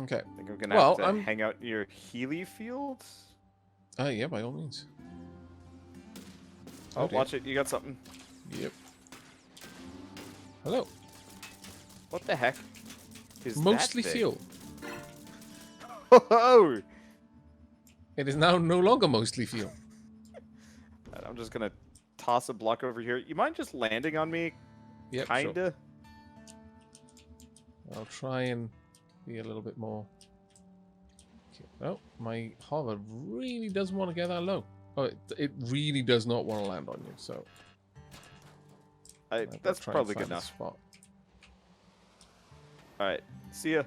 Okay. I think I'm gonna have to hang out near Healy Field. Yeah, by all means. Oh, watch it. You got something. Yep. Hello. What the heck is mostly that fuel. Oh! It is now no longer mostly fuel. I'm just gonna toss a block over here. You mind just landing on me? Yep, Kinda. Sure. I'll try and be a little bit more. Oh, my hover really doesn't want to get that low. Oh, it really does not want to land on you. So that's probably good enough. Spot. All right, see ya.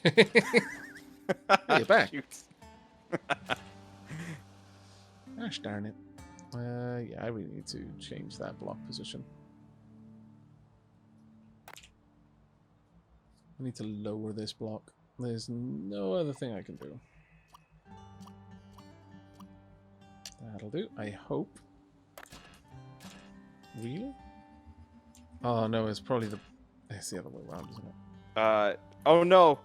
Hey, you're back. Gosh darn it. Yeah, I really need to change that block position. I need to lower this block. There's no other thing I can do. That'll do, I hope. Really? Oh no, it's probably it's the other way around, isn't it? Oh no.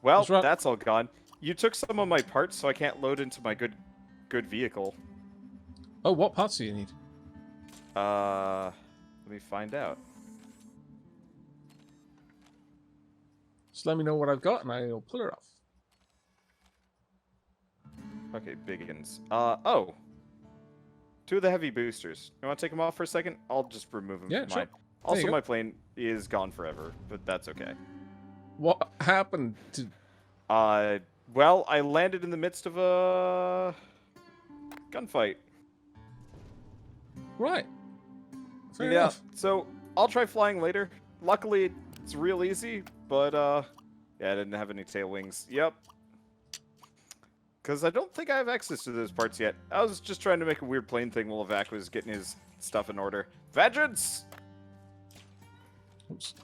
Well, that's all gone. You took some of my parts, so I can't load into my good vehicle. Oh, what parts do you need? Let me find out. Just let me know what I've got, and I'll pull it off. Okay, biggins. Oh. 2 of the heavy boosters. You want to take them off for a second? I'll just remove them. Yeah, from sure. mine. Also, my plane is gone forever, but that's okay. What happened to... Well, I landed in the midst of a gunfight. Right. Fair enough. So I'll try flying later. Luckily, it's real easy, but yeah, I didn't have any tail wings. Yep. Because I don't think I have access to those parts yet. I was just trying to make a weird plane thing while Aavak was getting his stuff in order. Vengeance! Oops.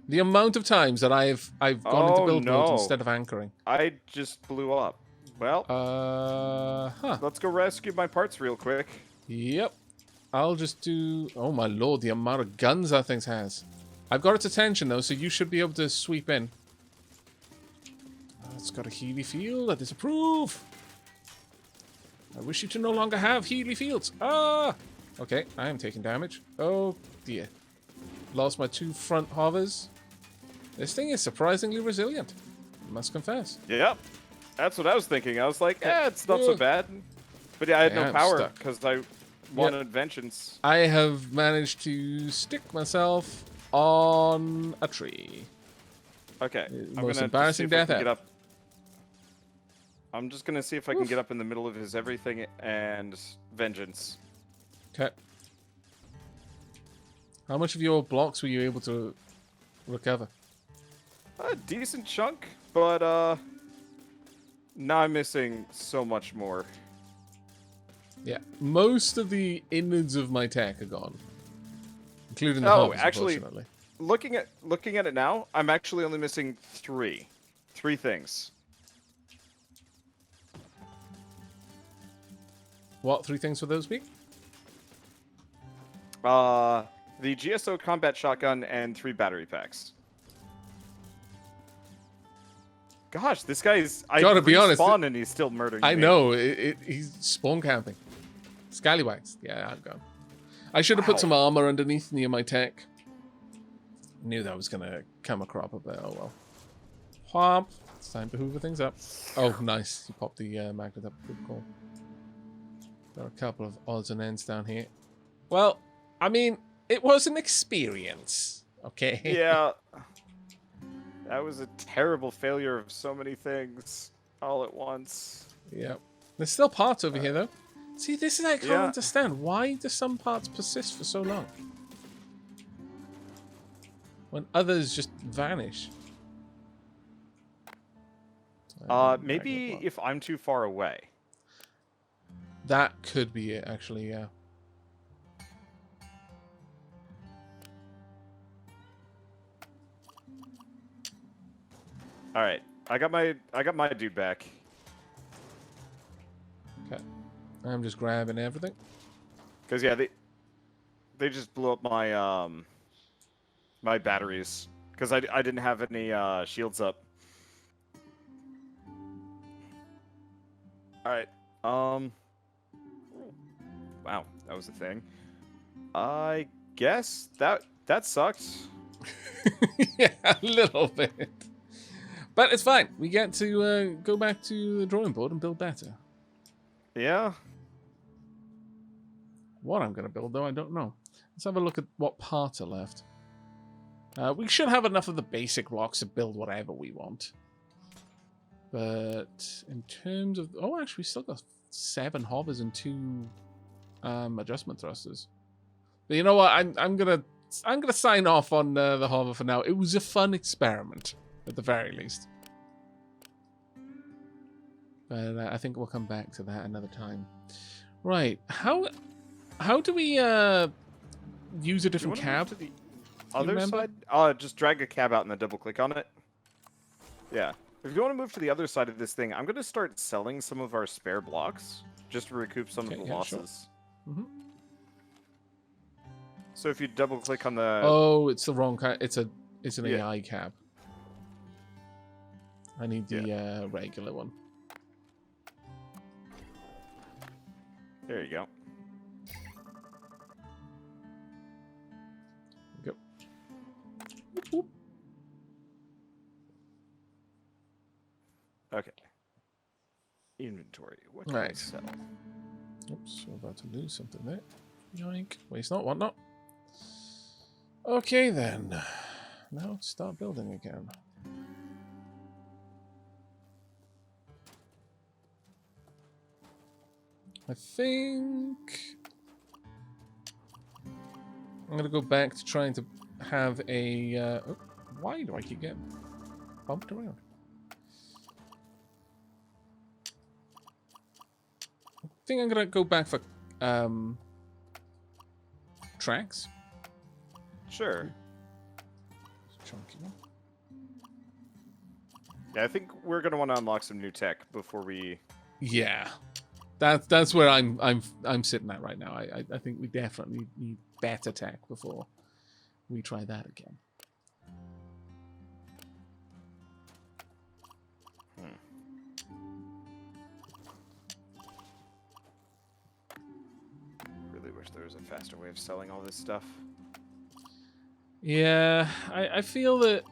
The amount of times that I've gone into build mode instead of anchoring. I just blew up. Well, let's go rescue my parts real quick. Yep. I'll just do... Oh my lord, the amount of guns that thing has. I've got its attention though, so you should be able to sweep in. It's got a Healy field. I disapprove. I wish you to no longer have Healy fields. Ah! Okay, I am taking damage. Oh dear. Lost my 2 front hovers. This thing is surprisingly resilient, I must confess. Yep. That's what I was thinking. I was like, it's not so bad. But yeah, I had no power because I wanted vengeance. I have managed to stick myself on a tree. Okay. Most embarrassing death ever. I'm just going to see if I can get up in the middle of his everything and vengeance. Okay. How much of your blocks were you able to recover? A decent chunk, but now I'm missing so much more. Yeah, most of the innards of my tech are gone, including the hubs, actually, looking at it now, I'm actually only missing 3 things. What 3 things would those be? The GSO combat shotgun and 3 battery packs. Gosh, this guy's... Gotta be honest, and he's still murdering me. I know, he's spawn camping. Scallywags. Yeah, I'm gone. I should have put some armor underneath near my tech. Knew that was gonna come a crop a bit. Oh well. Whomp. It's time to hoover things up. Oh, nice. You popped the magnet up. Good call. There are a couple of odds and ends down here. Well, I mean, it was an experience. Okay. Yeah. That was a terrible failure of so many things all at once. Yep. There's still parts over here, though. See, this is I can't understand. Why do some parts persist for so long? When others just vanish. Maybe if I'm too far away. That could be it, actually, yeah. All right, I got my dude back. Okay, I'm just grabbing everything. Cause yeah, they just blew up my my batteries because I didn't have any shields up. All right. Wow, that was a thing. I guess that sucks. Yeah, a little bit. But it's fine. We get to go back to the drawing board and build better. Yeah. What I'm going to build, though, I don't know. Let's have a look at what parts are left. We should have enough of the basic blocks to build whatever we want. But in terms of... Oh, actually, we still got 7 hovers and 2 adjustment thrusters. But you know what? I'm gonna sign off on the hover for now. It was a fun experiment, at the very least. But I think we'll come back to that another time. Right? How do we use a different cab? To the other remember? side? Just drag a cab out and then double click on it. Yeah. If you want to move to the other side of this thing, I'm going to start selling some of our spare blocks just to recoup some of the losses. Sure. Mm-hmm. So if you double click on the... Oh, it's the wrong cab. It's an AI cab. I need the regular one. There you go. Go. Whoop, whoop. Okay. Inventory. What can I sell? Oops, we're about to lose something there. Yoink. Waste not, want not. Okay then. Now let's start building again. I think I'm going to go back to trying to have a... oh, why do I keep getting bumped around? I think I'm going to go back for tracks. Sure. Chunky one. Yeah, I think we're going to want to unlock some new tech before we... Yeah. That's where I'm sitting at right now. I think we definitely need better tech before we try that again. Really wish there was a faster way of selling all this stuff. Yeah, I feel that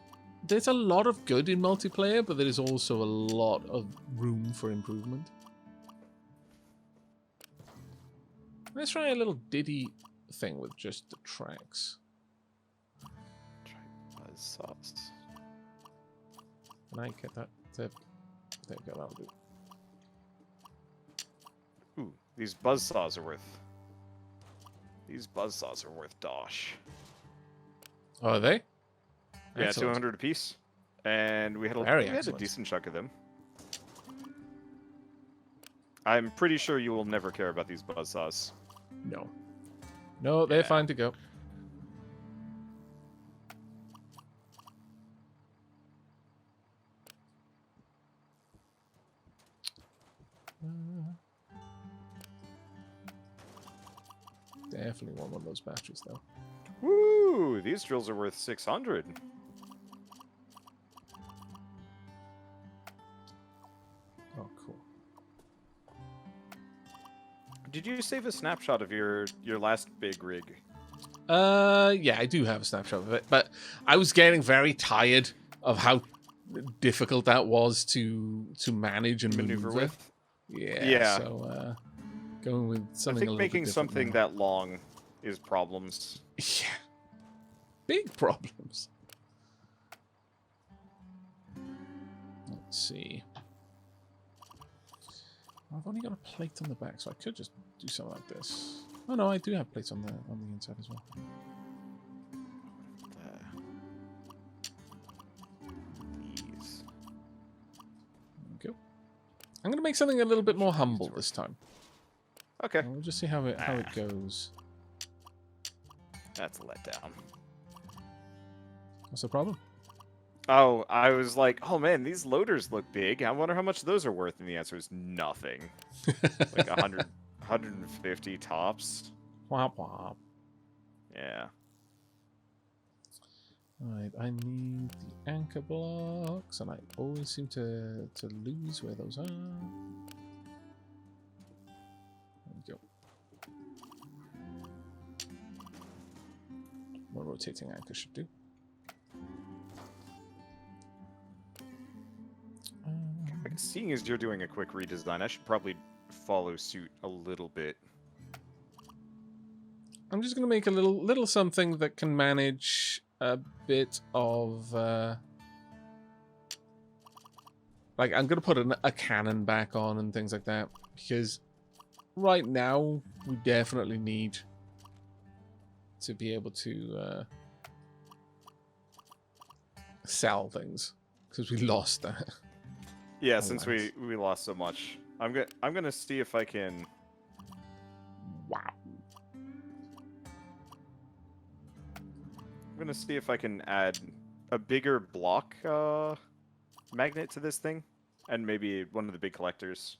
there's a lot of good in multiplayer, but there is also a lot of room for improvement. Let's try a little Diddy thing with just the tracks. Try buzzsaws. Can I get that? There you go, that'll do. Ooh, these buzzsaws are worth... These buzzsaws are worth dosh. Oh, are they? Yeah, Excellent. 200 apiece. And we had a decent chunk of them. I'm pretty sure you will never care about these buzzsaws. No. No, they're fine to go. Definitely want one of those batteries, though. Woo! These drills are worth 600. Oh, cool. Did you save a snapshot of your last big rig? Yeah, I do have a snapshot of it, but I was getting very tired of how difficult that was to manage and maneuver with. Yeah. So going with something. I think making something that long is problems. Yeah. Big problems. Let's see. I've only got a plate on the back, so I could just do something like this. Oh no, I do have plates on the inside as well. These. There we go. I'm gonna make something a little bit more humble this time. Okay. And we'll just see how it goes. That's a letdown. What's the problem? Oh, I was like, oh man, these loaders look big. I wonder how much those are worth. And the answer is nothing. Like 100, 150 tops. Womp womp. Yeah. Alright, I need the anchor blocks, and I always seem to lose where those are. rotating anchor should do. Seeing as you're doing a quick redesign, I should probably follow suit a little bit. I'm just going to make a little something that can manage a bit of... like, I'm going to put a cannon back on and things like that. Because right now, we definitely need to be able to sell things. Because we lost that. Yeah, since we lost so much. I'm gonna see if I can... Wow. I'm gonna see if I can add a bigger block magnet to this thing, and maybe one of the big collectors.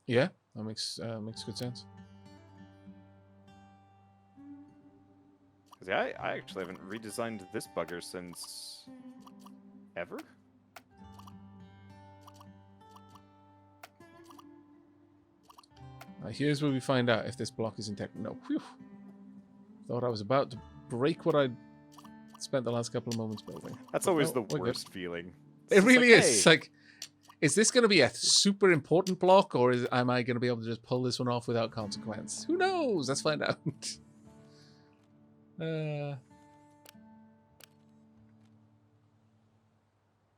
Yeah, that makes good sense. Because I actually haven't redesigned this bugger since ever. Here's where we find out if this block is intact. No, whew. Thought I was about to break what I'd spent the last couple of moments building. That's always the worst feeling. It really like, is. It's like, is this going to be a super important block, or am I going to be able to just pull this one off without consequence? Who knows? Let's find out.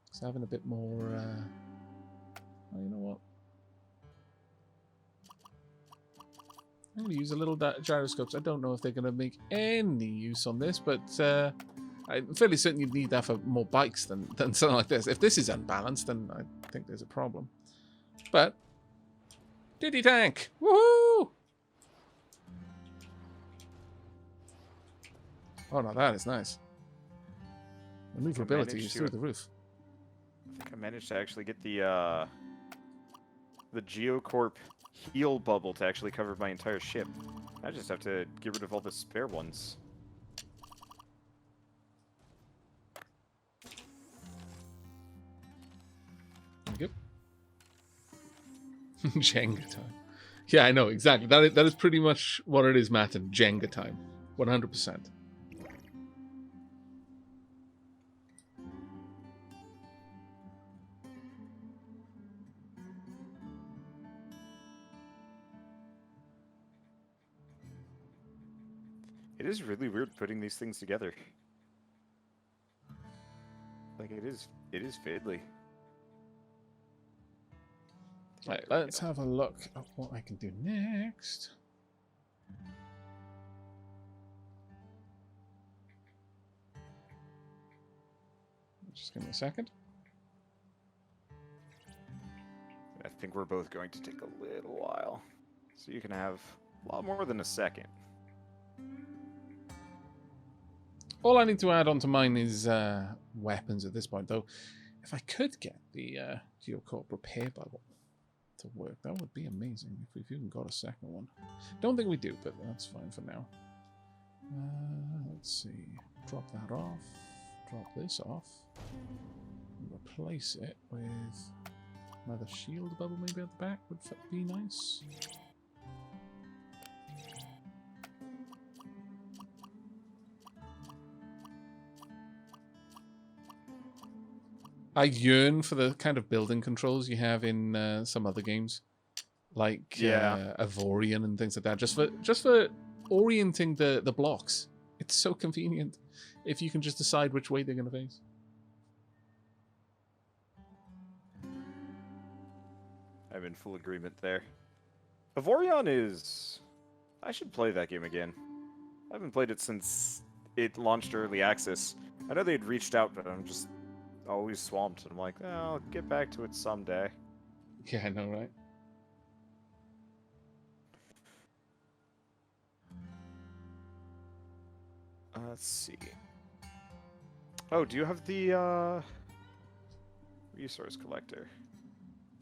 Just having a bit more... oh, you know what? I'm going to use a little gyroscopes. I don't know if they're going to make any use on this, but I'm fairly certain you'd need that for more bikes than something like this. If this is unbalanced, then I think there's a problem. But, Diddy Tank! Woohoo! Oh, now that is nice. Maneuverability is through the roof. I think I managed to actually get the Geocorp heal bubble to actually cover my entire ship. I just have to get rid of all the spare ones. Yep. Jenga time. Yeah, I know, exactly. That is pretty much what it is, Matt, and Jenga time. 100%. It is really weird putting these things together. Like, it is fiddly. Right, let's have a look at what I can do next. Just give me a second. I think we're both going to take a little while. So you can have a lot more than a second. All I need to add onto mine is weapons at this point, though. If I could get the Geocorp repair bubble to work, that would be amazing if we've even got a second one. Don't think we do, but that's fine for now. Let's see. Drop that off. Drop this off. Replace it with another shield bubble maybe at the back would be nice. I yearn for the kind of building controls you have in some other games, like Avorion and things like that. Just for orienting the blocks, it's so convenient if you can just decide which way they're going to face. I'm in full agreement there. Avorion is... I should play that game again. I haven't played it since it launched early access. I know they'd reached out, but I'm just always swamped. And I'm like, oh, I'll get back to it someday. Yeah, I know, right? Let's see. Oh, do you have the resource collector?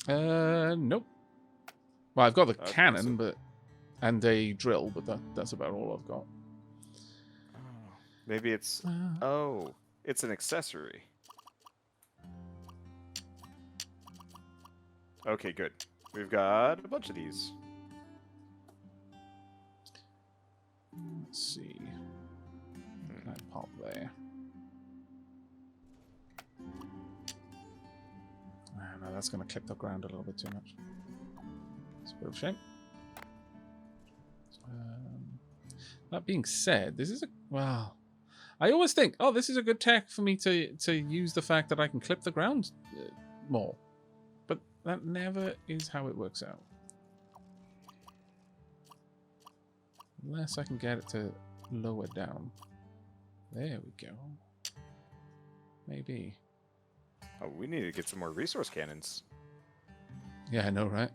Nope. Well, I've got the Okay, cannon, and a drill, but that's about all I've got. Oh, maybe it's... oh, it's an accessory. Okay, good. We've got a bunch of these. Let's see. Pop there. No, that's going to clip the ground a little bit too much. It's a bit of a shame. That being said, this is a... Well, I always think, oh, this is a good tech for me to use the fact that I can clip the ground more. But that never is how it works out. Unless I can get it to lower down. There we go. Maybe. Oh, we need to get some more resource cannons. Yeah, I know, right?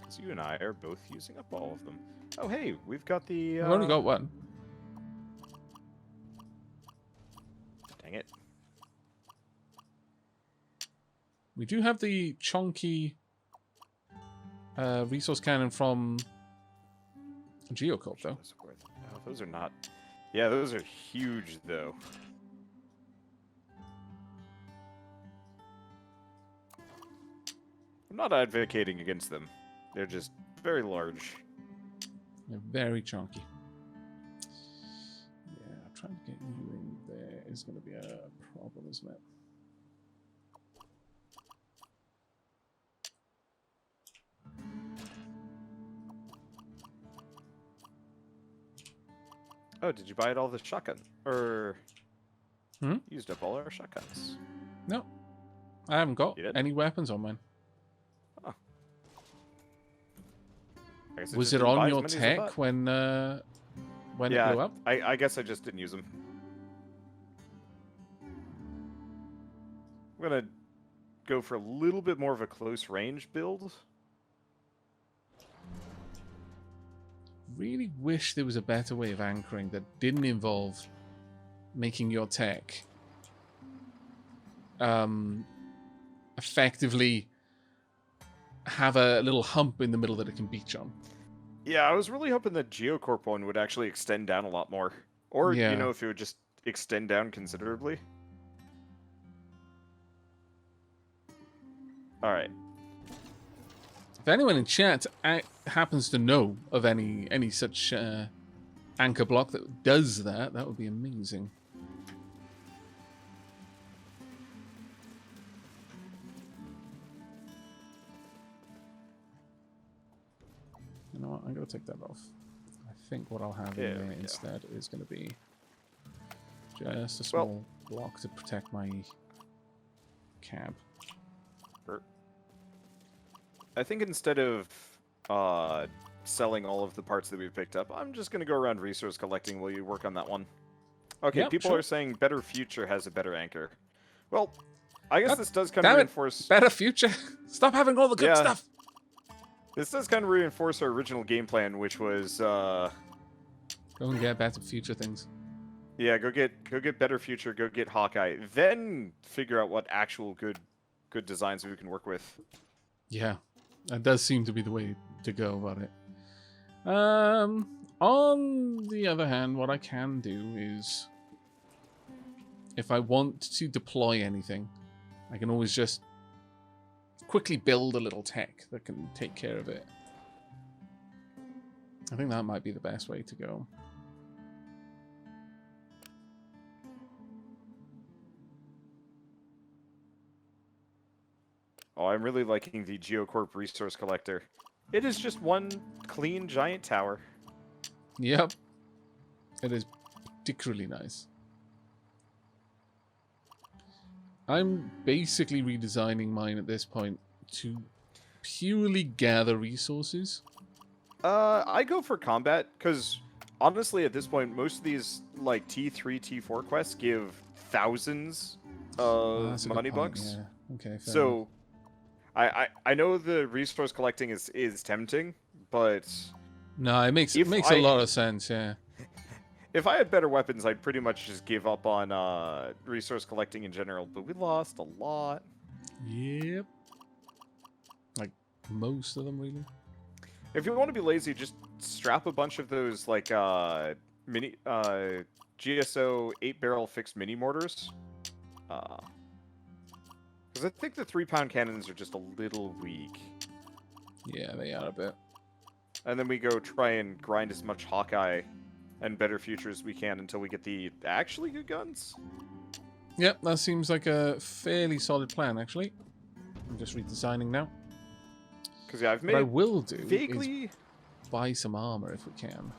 Because you and I are both using up all of them. Oh, hey, we've got the... I've only got one. Dang it. We do have the chunky resource cannon from Geocorp, though. Oh, those are not... Yeah, those are huge, though. I'm not advocating against them. They're just very large. They're very chunky. Yeah, trying to get you in there is going to be a problem, isn't it? Oh, did you buy all the shotgun? Or used up all our shotguns? No, I haven't got You did? any weapons on mine. Oh. I guess I Was just it didn't buy on as your many as I tech thought. when Yeah, it blew up? I guess I just didn't use them. I'm gonna go for a little bit more of a close range build. Really wish there was a better way of anchoring that didn't involve making your tech effectively have a little hump in the middle that it can beach on. Yeah, I was really hoping the Geocorp one would actually extend down a lot more. Or, Yeah. you know, if it would just extend down considerably. Alright. If anyone in chat happens to know of any such anchor block that does that, that would be amazing. You know what? I'm going to take that off. I think what I'll have in there instead is going to be just a small block to protect my cab. I think instead of selling all of the parts that we've picked up, I'm just going to go around resource collecting while you work on that one. Okay, Yep, people sure. are saying Better Future has a better anchor. Well, I guess this does kind Damn of it. reinforce... Better future. Stop having all the good stuff. This does kind of reinforce our original game plan, which was... Go and get better future things. Yeah, go get Better Future, go get Hawkeye, then figure out what actual good designs we can work with. Yeah, that does seem to be the way to go about it. On the other hand, what I can do is, if I want to deploy anything, I can always just quickly build a little tech that can take care of it. I think that might be the best way to go. Oh, I'm really liking the Geocorp Resource Collector. It is just one clean giant tower. Yep. It is particularly nice. I'm basically redesigning mine at this point to purely gather resources. I go for combat, because honestly at this point, most of these like T3, T4 quests give thousands of money bucks. Yeah. Okay, fair So I know the resource collecting is tempting, but no, it makes a lot of sense, yeah. if I had better weapons, I'd pretty much just give up on resource collecting in general, but we lost a lot. Yep. Like most of them, really. If you want to be lazy, just strap a bunch of those like mini GSO 8-barrel fixed mini mortars. Because I think the 3-pound cannons are just a little weak. Yeah, they are a bit. and then we go try and grind as much Hawkeye and better future as we can until we get the actually good guns. Yep, that seems like a fairly solid plan, actually. I'm just redesigning now. Because, yeah, I've What I made will do vaguely... is buy some armor if we can.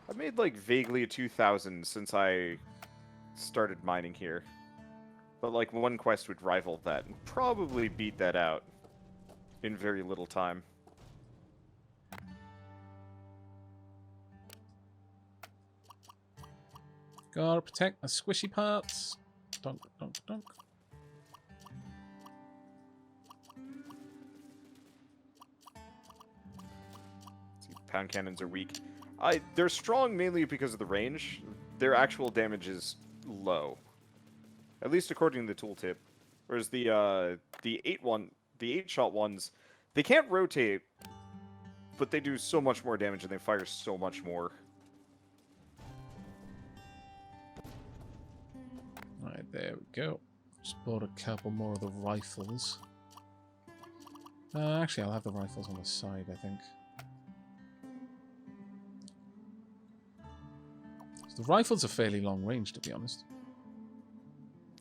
I've made, like, vaguely a 2,000 since I started mining here. But, like, one quest would rival that and probably beat that out in very little time. Gotta protect the squishy parts. Dunk, dunk, dunk. See, pound cannons are weak. They're strong mainly because of the range. Their actual damage is low, at least according to the tooltip. Whereas the 8-shot ones, they can't rotate, but they do so much more damage and they fire so much more. Right, there we go. Just bought a couple more of the rifles. Actually, I'll have the rifles on the side, I think. So the rifles are fairly long range, to be honest.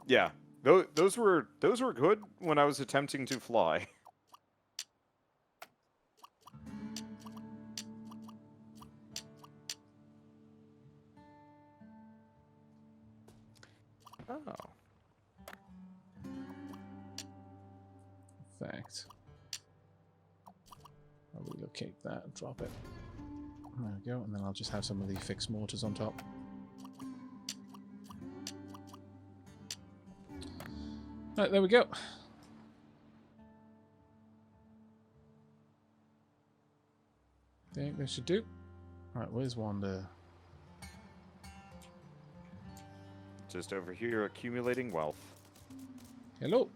Yeah, those were good when I was attempting to fly. Oh. In fact, I'll relocate that and drop it. There we go, and then I'll just have some of the fixed mortars on top. Right, there we go. Think this should do. Right, where's Wander? Just over here accumulating wealth. Hello.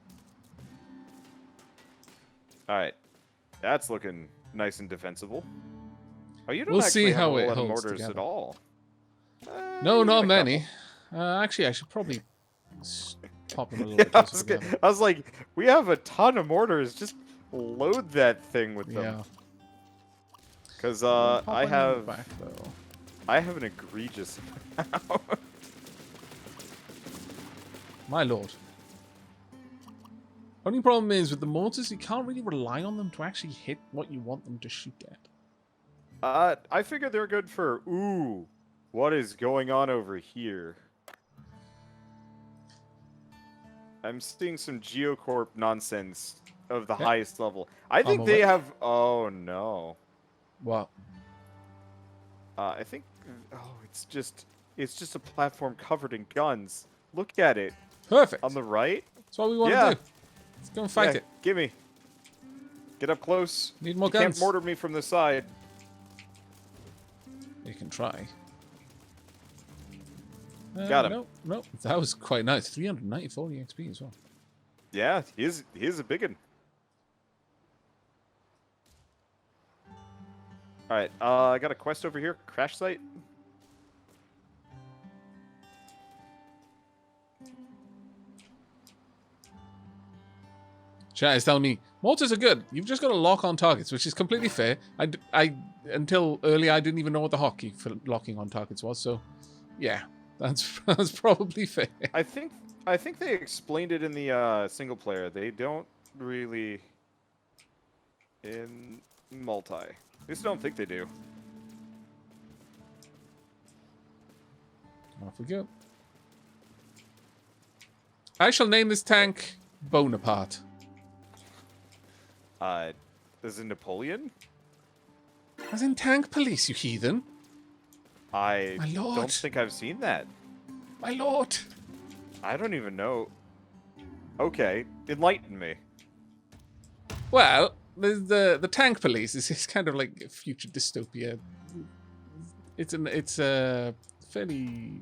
Alright. That's looking nice and defensible. Oh, you don't We'll actually see have how a it lot of holds mortars together. at all. No, you got not a many. couple. Actually, I should probably pop them a little Yeah, bit closer together. I was like, we have a ton of mortars. Just load that thing with them. Yeah. Because Pop I one in the have back, though. I have an egregious amount. My lord. Only problem is with the mortars, you can't really rely on them to actually hit what you want them to shoot at. I figured they're good for, ooh, what is going on over here? I'm seeing some Geocorp nonsense of the highest level. I think they have, oh no. What? I think, oh, it's just a platform covered in guns. Look at it. Perfect. On the right? That's what we want to do. Let's go and fight it. Gimme. Get up close. Need more You guns. can't mortar me from the side. You can try. Got him. No, no. That was quite nice. 394 EXP as well. Yeah, he is a big one. Alright, I got a quest over here. Crash site. Chat is telling me mortars are good. You've just got to lock on targets, which is completely fair. I until earlier I didn't even know what the hotkey for locking on targets was. So, yeah, that's probably fair. I think they explained it in the single player. They don't really in multi. At least I don't think they do. Off we go. I shall name this tank Bonaparte. Is it Napoleon? As in tank police, you heathen. I My lord. don't think I've seen that. My lord. I don't even know. Okay, enlighten me. Well, the tank police is kind of like a future dystopia. It's a fairly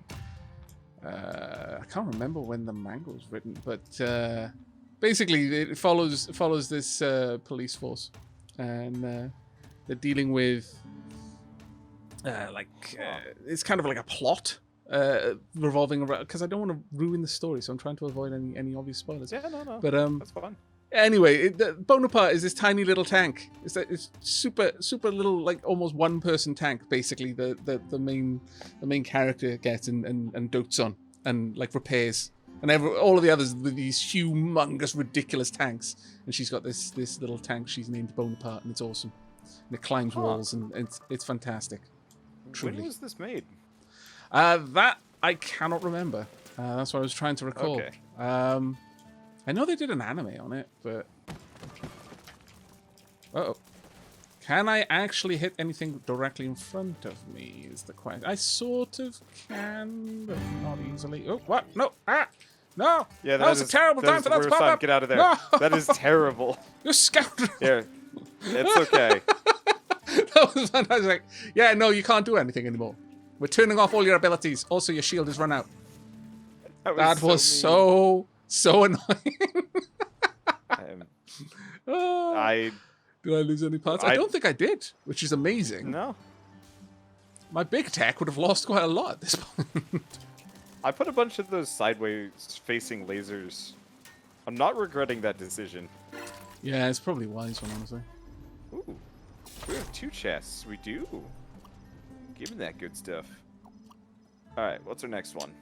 I can't remember when the manga was written, but basically it follows this police force, and they're dealing with it's kind of like a plot revolving around, because I don't want to ruin the story, so I'm trying to avoid any obvious spoilers. Yeah, no, But that's fine. Anyway, Bonaparte is this tiny little tank. It's super little, like almost one person tank. Basically, the main character gets and dotes on and like repairs, and all of the others with these humongous, ridiculous tanks. And she's got this little tank she's named Bonaparte, and it's awesome. And it climbs walls, and it's fantastic. Truly. When was this made? That I cannot remember. That's what I was trying to recall. Okay. I know they did an anime on it, but... Uh-oh. Can I actually hit anything directly in front of me is the question. I sort of can, but not easily. Oh, what? No! Ah! No! Yeah, that was a terrible time for that to pop up! Get out of there. No! That is terrible. You scoundrel! Yeah, it's okay. That was fantastic. Yeah, no, you can't do anything anymore. We're turning off all your abilities. Also, your shield is run out. That was so annoying. Did I lose any parts? I don't think I did, which is amazing. No. My big tech would have lost quite a lot at this point. I put a bunch of those sideways facing lasers. I'm not regretting that decision. Yeah, it's probably a wise one, honestly. Ooh. We have 2 chests. We do. Give me that good stuff. Alright, what's our next one?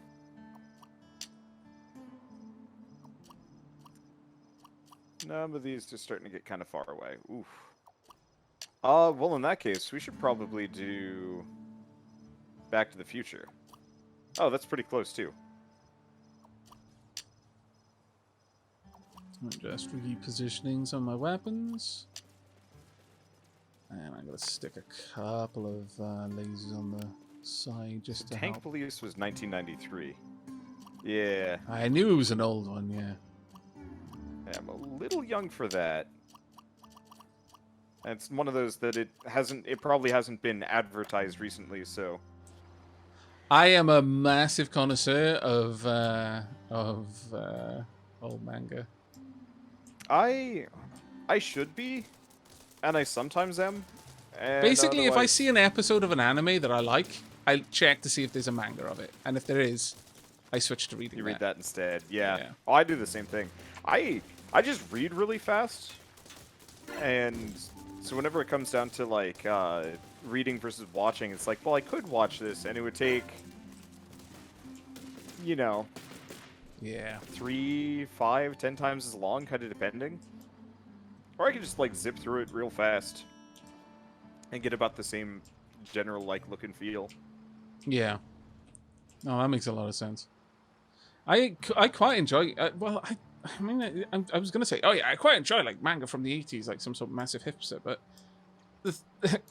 None of these just starting to get kind of far away. Oof. Well, in that case, we should probably do Back to the Future. Oh, that's pretty close, too. I'm just repositioning some of my weapons. And I'm going to stick a couple of lasers on the side just to Tank help. Police was 1993. Yeah. I knew it was an old one, yeah. Yeah, I'm a little young for that. And it's one of those that it probably hasn't been advertised recently, so. I am a massive connoisseur of old manga. I should be, and I sometimes am. And basically, if I see an episode of an anime that I like, I check to see if there's a manga of it, and if there is, I switch to reading. You read that instead, yeah. Yeah. Oh, I do the same thing. I just read really fast, and so whenever it comes down to like reading versus watching, it's like, well, I could watch this, and it would take, you know, 3, 5, 10 times as long, kind of depending. Or I could just like zip through it real fast and get about the same general like look and feel. Yeah. No, that makes a lot of sense. I quite enjoy. I mean, I was gonna say, oh yeah, I quite enjoy like manga from the 80s, like some sort of massive hipster, but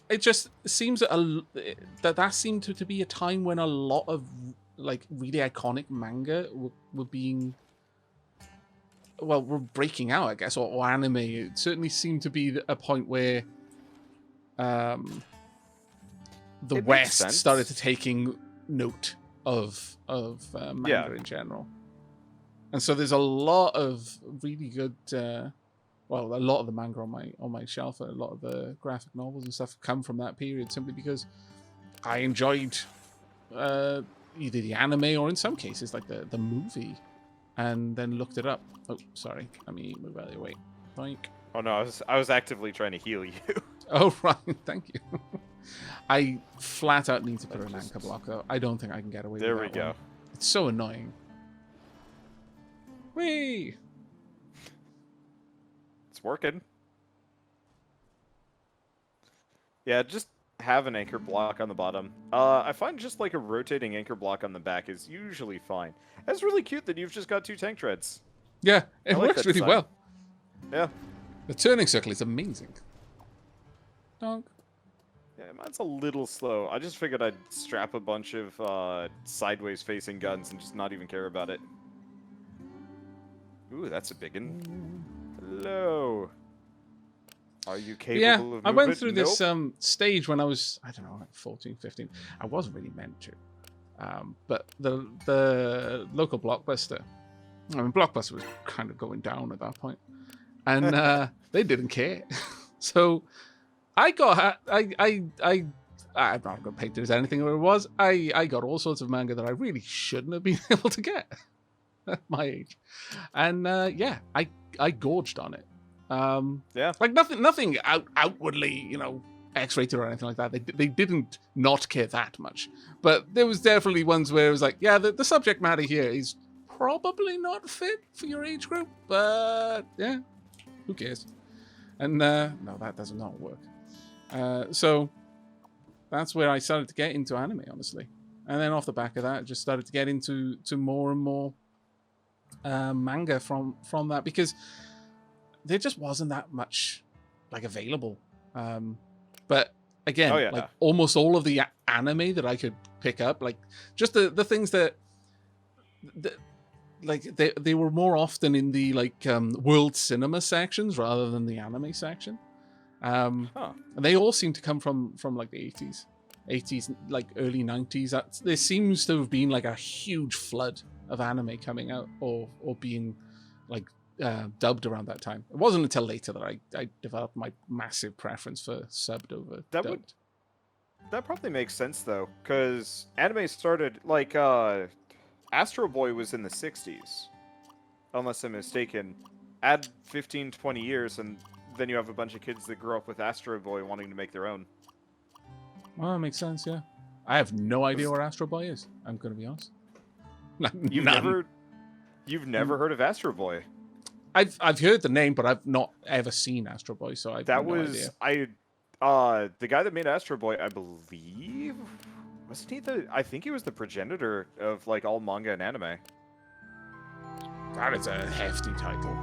it just seems that seemed to be a time when a lot of like really iconic manga were being, well, were breaking out, I guess, or anime. It certainly seemed to be a point where the West started to taking note of manga in general. And so there's a lot of really good, well, a lot of the manga on my shelf, a lot of the graphic novels and stuff come from that period simply because I enjoyed either the anime or in some cases like the movie, and then looked it up. Oh, sorry, let me move out of your way. Thank. Oh no, I was actively trying to heal you. Oh right, thank you. I flat out need to put an anchor block though. I don't think I can get away with that. There we go. One. It's so annoying. Whee! It's working. Yeah, just have an anchor block on the bottom. I find just like a rotating anchor block on the back is usually fine. That's really cute that you've just got 2 tank treads. Yeah, it works really well. Yeah. The turning circle is amazing. Donk. Yeah, mine's a little slow. I just figured I'd strap a bunch of sideways facing guns and just not even care about it. Ooh, that's a big one. Hello. Are you capable of movement? I went through this stage when I was, I don't know, like 14, 15. I wasn't really meant to. But the local Blockbuster, I mean, Blockbuster was kind of going down at that point. And they didn't care. So I got, I'm not going to paint it as anything where it was. I got all sorts of manga that I really shouldn't have been able to get. at my age. And yeah, I gorged on it. Yeah. Like nothing outwardly, you know, X-rated or anything like that. They didn't not care that much. But there was definitely ones where it was like, yeah, the subject matter here is probably not fit for your age group, but yeah, who cares? And no, that does not work. So that's where I started to get into anime, honestly. And then off the back of that, I just started to get into more and more manga from that, because there just wasn't that much like available. But again, Oh, yeah. like almost all of the anime that I could pick up, like just the things that like they were more often in the like world cinema sections rather than the anime section. And they all seem to come from like the 80s, like early 90s. There seems to have been like a huge flood of anime coming out or being like dubbed around that time. It wasn't until later that I developed my massive preference for subbed over dubbed. That probably makes sense though, because anime started like Astro Boy was in the 60s, unless I'm mistaken. Add 15, 20 years, and then you have a bunch of kids that grew up with Astro Boy wanting to make their own. Well, that makes sense, yeah. I have no idea where Astro Boy is. I'm going to be honest. You've never heard of Astro Boy? I've heard the name, but I've not ever seen Astro Boy, so I have no idea. The guy that made Astro Boy, I believe, wasn't he I think he was the progenitor of like all manga and anime. That is a hefty title.